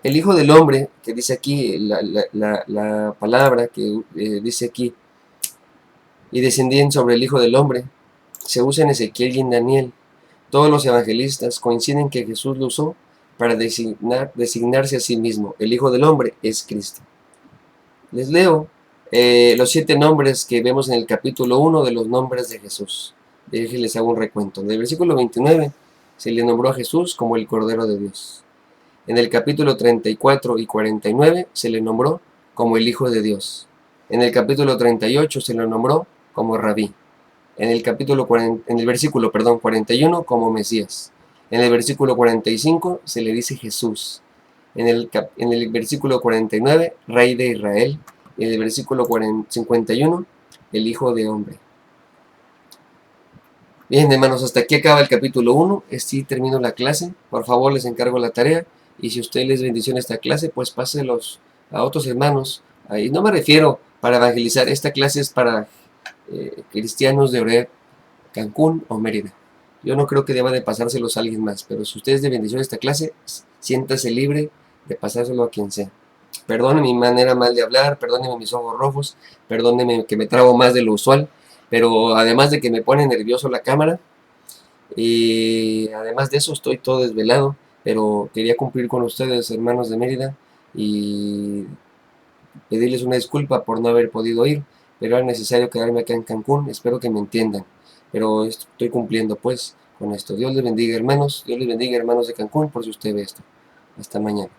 El Hijo del Hombre, que dice aquí, la palabra que dice aquí, y descendían sobre el Hijo del Hombre, se usa en Ezequiel y en Daniel. Todos los evangelistas coinciden que Jesús lo usó para designarse a sí mismo. El Hijo del Hombre es Cristo. Les leo los 7 nombres que vemos en el capítulo 1 de los nombres de Jesús. Les hago un recuento. En el versículo 29 se le nombró a Jesús como el Cordero de Dios. En el capítulo 34 y 49 se le nombró como el Hijo de Dios. En el capítulo 38 se le nombró como Rabí. En el versículo 41 como Mesías. En el versículo 45 se le dice Jesús. En el versículo 49, Rey de Israel. Y en el versículo 51, el Hijo de Hombre. Bien, hermanos, hasta aquí acaba el capítulo 1. Así termino la clase. Por favor, les encargo la tarea. Y si usted les bendición esta clase, pues páselos a otros hermanos. Y no me refiero para evangelizar. Esta clase es para cristianos de Oreb, Cancún o Mérida. Yo no creo que deba de pasárselos a alguien más, pero si usted es de bendición esta clase, siéntase libre de pasárselo a quien sea. Perdóneme mi manera mal de hablar, perdóneme mis ojos rojos, perdóneme que me trabo más de lo usual, pero además de que me pone nervioso la cámara, y además de eso estoy todo desvelado, pero quería cumplir con ustedes, hermanos de Mérida, y pedirles una disculpa por no haber podido ir, pero era necesario quedarme acá en Cancún, espero que me entiendan, pero estoy cumpliendo pues con esto. Dios les bendiga, hermanos, Dios les bendiga, hermanos de Cancún, por si usted ve esto. Hasta mañana.